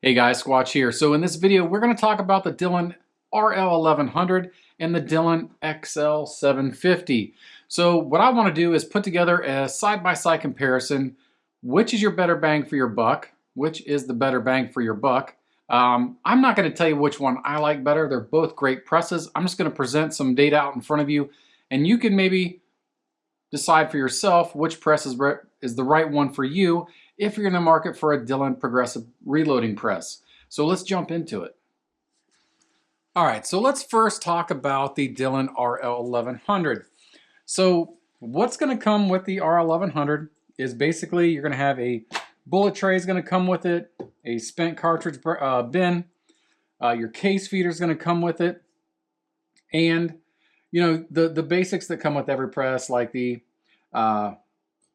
Hey guys, Squatch here. So in this video, we're going to talk about the Dillon RL1100 and the Dillon XL750. So what I want to do is put together a side-by-side comparison. Which is your better bang for your buck? Which is the better bang for your buck? I'm not going to tell you which one I like better. They're both great presses. I'm just going to present some data out in front of you, and you can maybe decide for yourself which press is the right one for you if you're in the market for a Dillon progressive reloading press. So let's jump into it. All right, so let's first talk about the Dillon RL1100. So what's going to come with the RL1100 is basically you're going to have a bullet tray is going to come with it, a spent cartridge bin, your case feeder is going to come with it, and you know the basics that come with every press, like the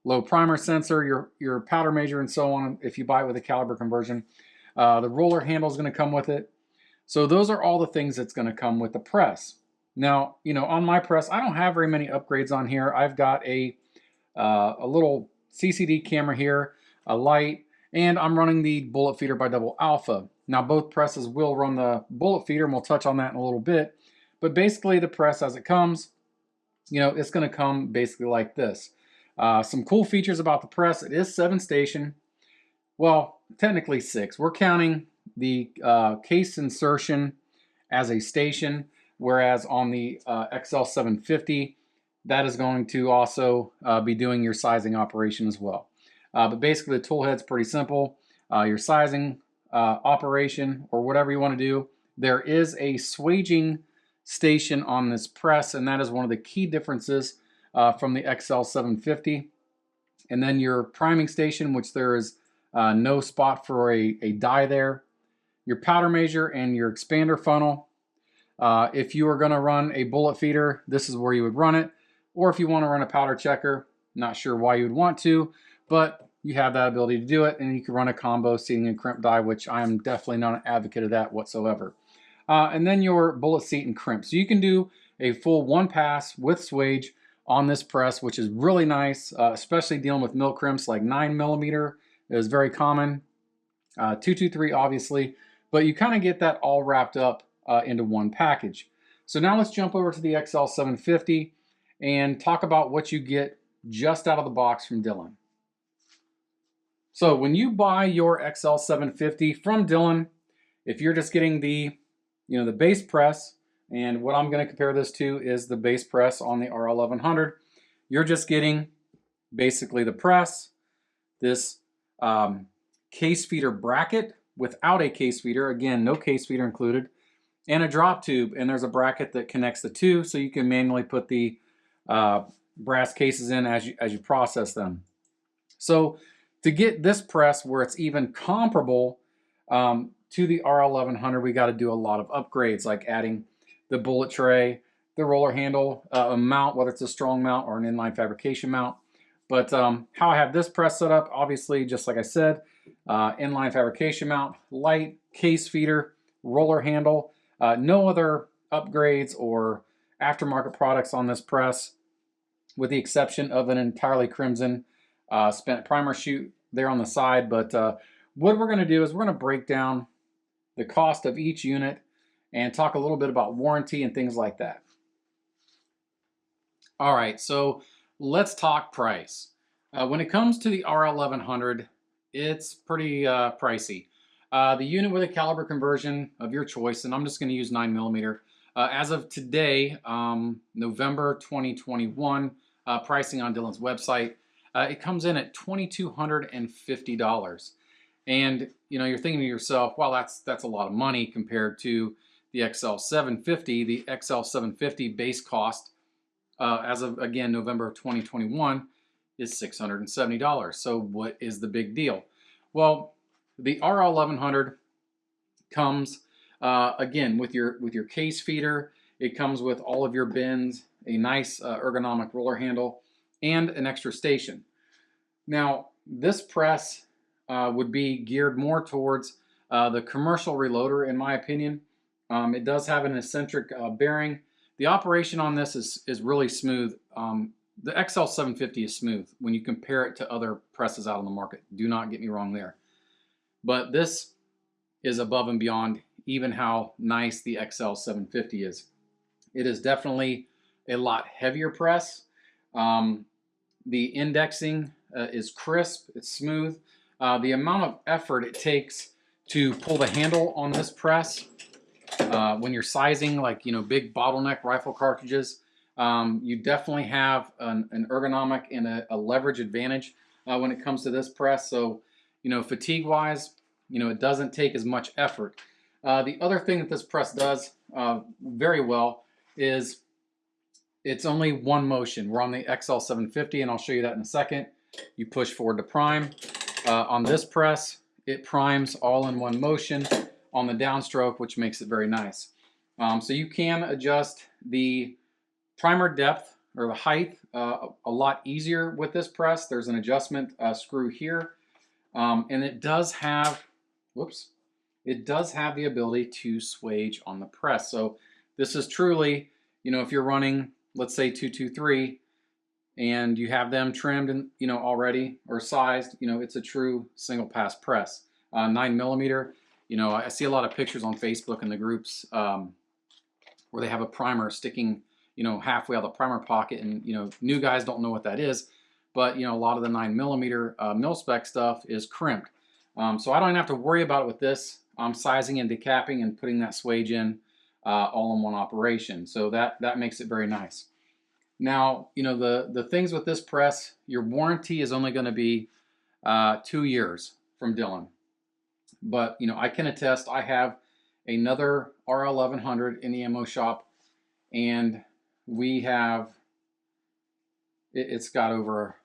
low primer sensor, your powder measure, and so on. If you buy it with a caliber conversion, the roller handle is going to come with it. So those are all the things that's going to come with the press. Now, you know, on my press, I don't have very many upgrades on here. I've got a little CCD camera here, a light, and I'm running the bullet feeder by Double Alpha. Now, both presses will run the bullet feeder, and we'll touch on that in a little bit. But basically, the press as it comes, you know, it's going to come basically like this. Some cool features about the press: it is 7-station. Well, technically 6. We're counting the case insertion as a station, whereas on the XL750, that is going to also be doing your sizing operation as well. But basically, the tool head's pretty simple. Your sizing operation, or whatever you want to do, there is a swaging station on this press, and that is one of the key differences from the XL750. And then your priming station, which there is no spot for a die there. Your powder measure and your expander funnel. If you are going to run a bullet feeder, this is where you would run it. Or if you want to run a powder checker, not sure why you would want to, but you have that ability to do it, and you can run a combo seating and crimp die, which I am definitely not an advocate of that whatsoever. And then your bullet seat and crimp. So you can do a full one pass with swage on this press, which is really nice, especially dealing with mill crimps. Like 9mm is very common, 223 obviously, but you kind of get that all wrapped up into one package. So now let's jump over to the XL750 and talk about what you get just out of the box from Dillon. So when you buy your XL750 from Dillon, if you're just getting the base press, and what I'm going to compare this to is the base press on the RL1100, you're just getting basically the press, this case feeder bracket without a case feeder, again, no case feeder included, and a drop tube, and there's a bracket that connects the two so you can manually put the brass cases in as you process them. So to get this press where it's even comparable to the RL1100, we got to do a lot of upgrades, like adding the bullet tray, the roller handle, a mount, whether it's a strong mount or an inline fabrication mount. But how I have this press set up, obviously, just like I said, inline fabrication mount, light, case feeder, roller handle, no other upgrades or aftermarket products on this press, with the exception of an entirely crimson spent primer chute there on the side. But what we're going to do is we're going to break down the cost of each unit and talk a little bit about warranty and things like that. All right, so let's talk price. When it comes to the RL1100, it's pretty pricey. The unit with a caliber conversion of your choice, and I'm just going to use 9mm. As of today, November 2021, pricing on Dillon's website, it comes in at $2,250. And you know, you're thinking to yourself, well, that's a lot of money compared to the XL750. The XL750 base cost, as of, again, November of 2021, is $670. So what is the big deal? Well, the RL1100 comes, again, with your case feeder. It comes with all of your bins, a nice ergonomic roller handle, and an extra station. Now, this press would be geared more towards the commercial reloader, in my opinion. It does have an eccentric bearing. The operation on this is really smooth. The XL750 is smooth when you compare it to other presses out on the market. Do not get me wrong there. But this is above and beyond even how nice the XL750 is. It is definitely a lot heavier press. The indexing is crisp, it's smooth. The amount of effort it takes to pull the handle on this press when you're sizing like, big bottleneck rifle cartridges, you definitely have an ergonomic and a leverage advantage when it comes to this press. So, fatigue wise, it doesn't take as much effort. The other thing that this press does very well is it's only one motion. We're on the XL750, and I'll show you that in a second. You push forward to prime. On this press, it primes all in one motion on the downstroke, which makes it very nice. So you can adjust the primer depth or the height a lot easier with this press. There's an adjustment screw here, and it does have, it does have the ability to swage on the press. So this is truly, if you're running, let's say 223, and you have them trimmed and already or sized, it's a true single pass press. 9mm. I see a lot of pictures on Facebook in the groups where they have a primer sticking, halfway out of the primer pocket, and new guys don't know what that is, but a lot of the 9mm mil spec stuff is crimped. So I don't even have to worry about it with this. I'm sizing and decapping and putting that swage in all in one operation. So that makes it very nice. Now, the things with this press, your warranty is only going to be 2 years from Dillon. But, I can attest, I have another RL1100 in the ammo shop, and we have, it's got over,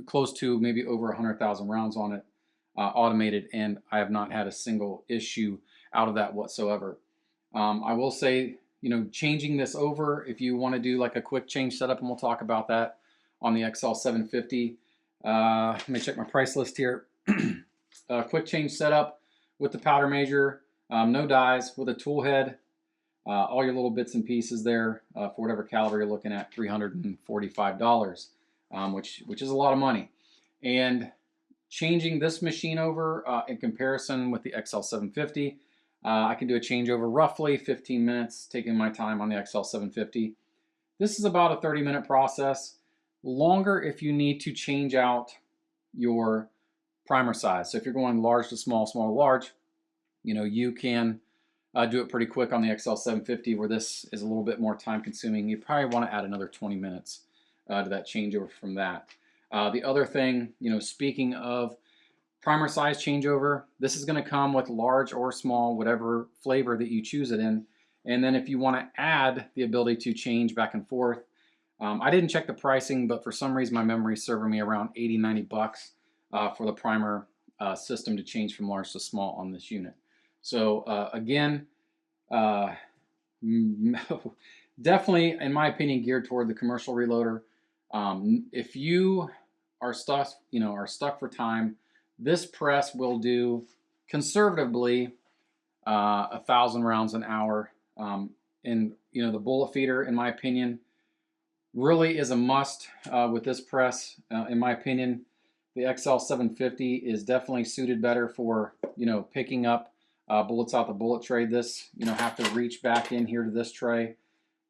close to maybe over 100,000 rounds on it, automated, and I have not had a single issue out of that whatsoever. I will say, changing this over, if you want to do like a quick change setup, and we'll talk about that on the XL750. Let me check my price list here. Quick change setup with the powder measure, no dies, with a tool head, all your little bits and pieces there for whatever caliber you're looking at, $345, which is a lot of money. And changing this machine over in comparison with the XL750, I can do a changeover roughly 15 minutes, taking my time on the XL750. This is about a 30-minute process. Longer if you need to change out your primer size. So if you're going large to small, small to large, you can do it pretty quick on the XL750, where this is a little bit more time consuming. You probably want to add another 20 minutes to that changeover from that. The other thing, speaking of primer size changeover, this is going to come with large or small, whatever flavor that you choose it in. And then if you want to add the ability to change back and forth, I didn't check the pricing, but for some reason my memory is serving me around 80, 90 bucks for the primer system to change from large to small on this unit. So again, definitely, in my opinion, geared toward the commercial reloader. If you are stuck, for time, this press will do conservatively 1,000 rounds an hour. And the bullet feeder, in my opinion, really is a must with this press. In my opinion, the XL750 is definitely suited better for picking up bullets out the bullet tray. This have to reach back in here to this tray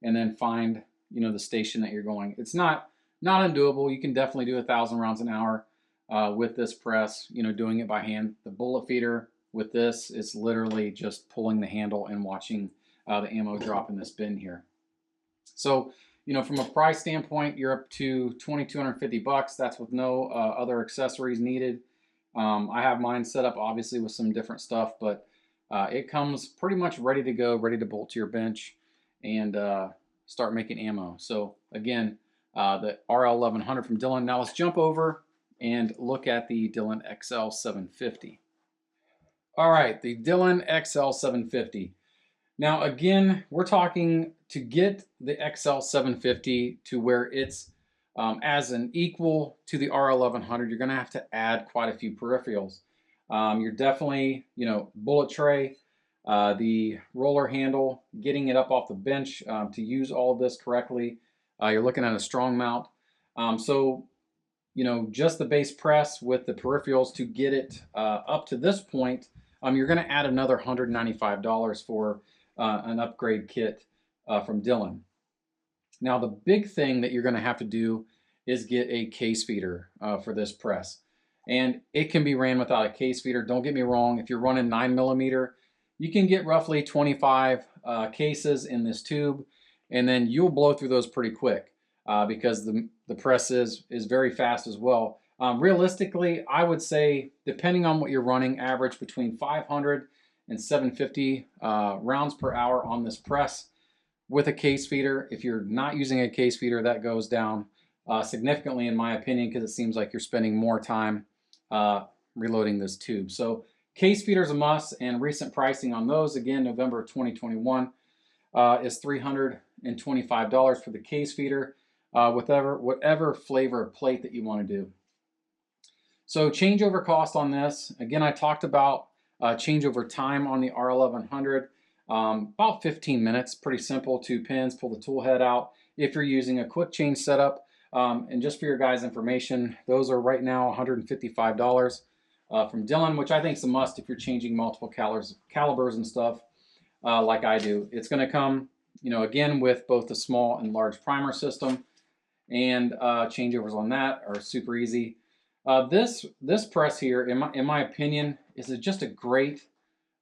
and then find the station that you're going. It's not undoable. You can definitely do 1,000 rounds an hour with this press, doing it by hand. The bullet feeder with this is literally just pulling the handle and watching the ammo drop in this bin here. So, from a price standpoint, you're up to 2,250 bucks. That's with no other accessories needed. I have mine set up obviously with some different stuff, but it comes pretty much ready to go, ready to bolt to your bench and start making ammo. So again, the RL1100 from Dillon. Now let's jump over and look at the Dillon XL750. All right, the Dillon XL750. Now again, we're talking to get the XL750 to where it's as an equal to the RL1100, you're gonna have to add quite a few peripherals. You're definitely, bullet tray, the roller handle, getting it up off the bench to use all of this correctly. You're looking at a strong mount. So, just the base press with the peripherals to get it up to this point you're going to add another $195 for an upgrade kit from Dillon. Now, the big thing that you're going to have to do is get a case feeder for this press. And it can be ran without a case feeder. Don't get me wrong. If you're running 9mm, you can get roughly 25 cases in this tube, and then you'll blow through those pretty quick because the press is very fast as well. Realistically, I would say, depending on what you're running, average between 500 and 750 rounds per hour on this press with a case feeder. If you're not using a case feeder, that goes down significantly in my opinion, because it seems like you're spending more time reloading this tube. So case feeder is a must, and recent pricing on those, again, November of 2021, is $325 for the case feeder, whatever flavor plate that you want to do. So changeover cost on this, again, I talked about changeover time on the RL1100, about 15 minutes, pretty simple, 2 pins, pull the tool head out. If you're using a quick change setup, and just for your guys' information, those are right now $155 from Dillon, which I think is a must if you're changing multiple calibers and stuff like I do. It's going to come, again, with both the small and large primer system, and changeovers on that are super easy. This press here, in my opinion, is just a great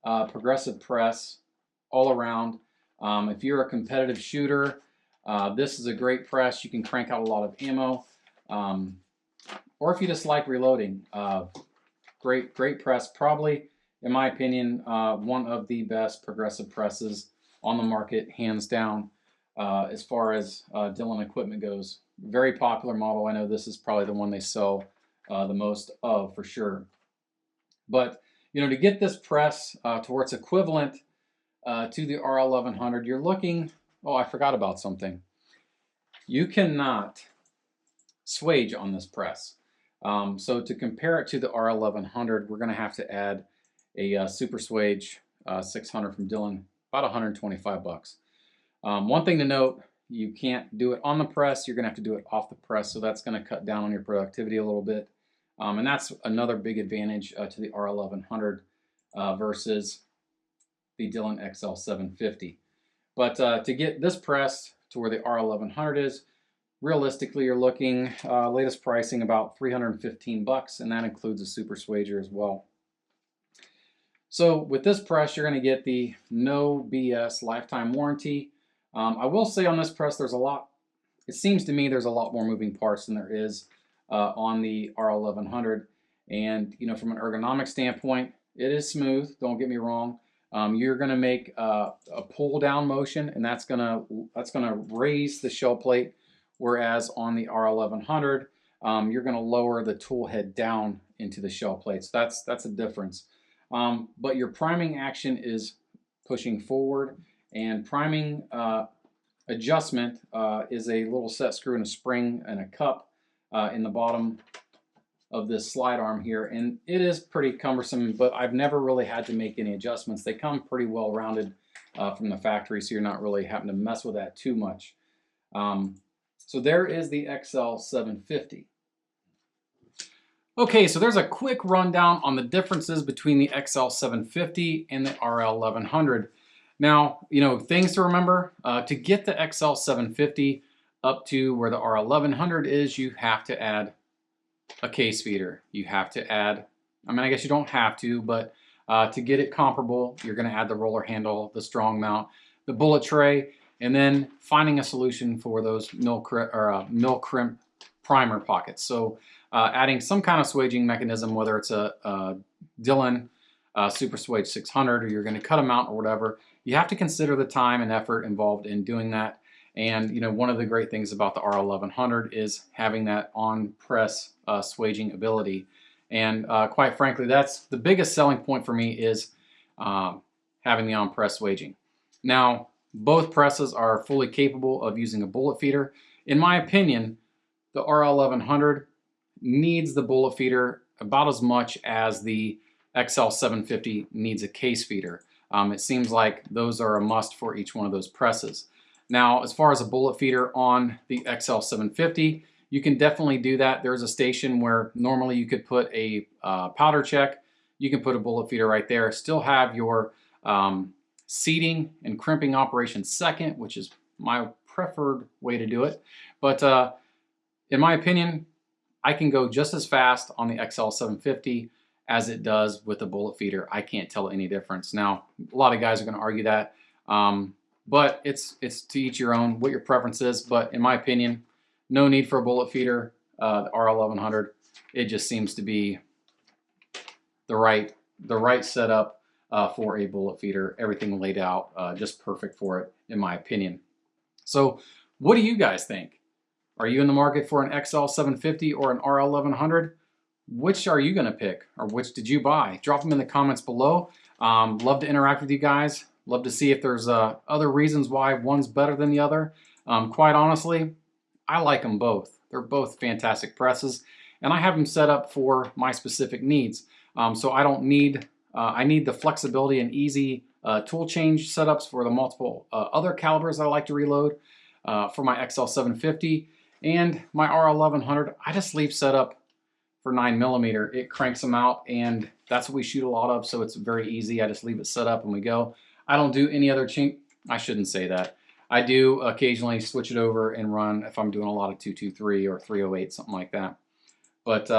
progressive press all around. If you're a competitive shooter, this is a great press. You can crank out a lot of ammo, or if you just like reloading, great press. Probably, in my opinion, one of the best progressive presses on the market, hands down, as far as Dillon equipment goes. Very popular model. I know this is probably the one they sell the most of, for sure. But to get this press to where it's equivalent to the RL1100, you're looking. Oh, I forgot about something. You cannot swage on this press. So to compare it to the RL1100, we're going to have to add a Super Swage 600 from Dillon, about 125 bucks. One thing to note, you can't do it on the press. You're going to have to do it off the press, so that's going to cut down on your productivity a little bit. And that's another big advantage to the RL1100 versus the Dillon XL750. But to get this press to where the RL1100 is, realistically, you're looking latest pricing about 315 bucks, and that includes a Super Swager as well. So with this press, you're going to get the no BS lifetime warranty. I will say on this press, it seems to me there's a lot more moving parts than there is on the RL1100. And from an ergonomic standpoint, it is smooth, don't get me wrong. You're going to make a pull down motion, and that's gonna raise the shell plate, whereas on the RL1100, you're going to lower the tool head down into the shell plate. So that's a difference. But your priming action is pushing forward, and priming adjustment is a little set screw and a spring and a cup in the bottom of this slide arm here, and it is pretty cumbersome, but I've never really had to make any adjustments. They come pretty well rounded from the factory, so you're not really having to mess with that too much. So there is the XL750. Okay, so there's a quick rundown on the differences between the XL750 and the RL1100. Now, things to remember, to get the XL750 up to where the RL1100 is, you have to add a case feeder. You have to add, I guess you don't have to, but to get it comparable, you're going to add the roller handle, the strong mount, the bullet tray, and then finding a solution for those mil crimp primer pockets. So adding some kind of swaging mechanism, whether it's a Dillon Super Swage 600, or you're going to cut them out or whatever, you have to consider the time and effort involved in doing that. And one of the great things about the RL1100 is having that on-press swaging ability. And quite frankly, that's the biggest selling point for me, is having the on-press swaging. Now, both presses are fully capable of using a bullet feeder. In my opinion, the RL1100 needs the bullet feeder about as much as the XL750 needs a case feeder. It seems like those are a must for each one of those presses. Now, as far as a bullet feeder on the XL750, you can definitely do that. There's a station where normally you could put a powder check. you can put a bullet feeder right there. Still have your seating and crimping operation second, which is my preferred way to do it. But in my opinion, I can go just as fast on the XL750 as it does with the bullet feeder. I can't tell any difference. Now, a lot of guys are going to argue that, but it's to each your own, what your preference is. But in my opinion, no need for a bullet feeder. The RL1100, it just seems to be the right setup for a bullet feeder. Everything laid out just perfect for it, in my opinion. So, what do you guys think? Are you in the market for an XL750 or an RL1100? Which are you going to pick, or which did you buy? Drop them in the comments below. Love to interact with you guys. Love to see if there's other reasons why one's better than the other. Quite honestly, I like them both. They're both fantastic presses, and I have them set up for my specific needs. So I don't need, I need the flexibility and easy tool change setups for the multiple other calibers I like to reload. For my XL750 and my RL1100, I just leave set up for 9mm. It cranks them out, and that's what we shoot a lot of, so it's very easy. I just leave it set up and we go. I don't do any other change. I shouldn't say that. I do occasionally switch it over and run if I'm doing a lot of 223 or 308, something like that. But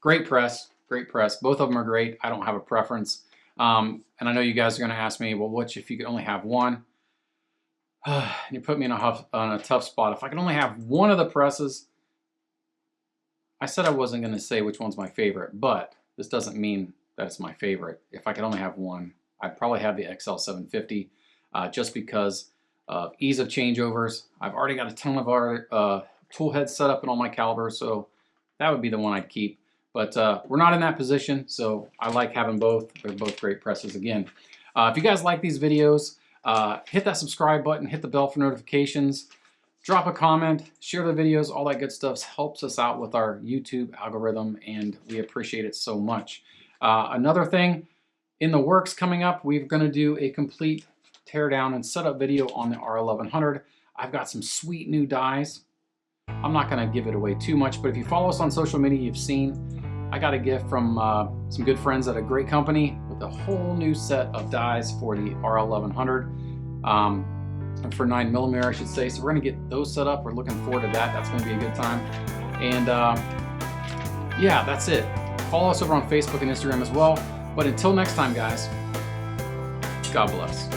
great press, great press. Both of them are great. I don't have a preference. And I know you guys are going to ask me, well, which if you could only have one? You put me in a tough spot. If I could only have one of the presses, I said I wasn't going to say which one's my favorite, but this doesn't mean that it's my favorite. If I could only have one, I'd probably have the XL750 just because of ease of changeovers. I've already got a ton of our tool heads set up in all my calibers, so that would be the one I'd keep. But we're not in that position, so I like having both. They're both great presses again. If you guys like these videos, hit that subscribe button, hit the bell for notifications, drop a comment, share the videos, all that good stuff helps us out with our YouTube algorithm, and we appreciate it so much. Another thing in the works coming up, we're going to do a complete teardown and setup video on the RL1100. I've got some sweet new dies. I'm not going to give it away too much, but if you follow us on social media, you've seen I got a gift from some good friends at a great company with a whole new set of dies for the RL1100. For 9mm, I should say. So we're going to get those set up. We're looking forward to that. That's going to be a good time. And yeah, that's it. Follow us over on Facebook and Instagram as well. But until next time, guys, God bless.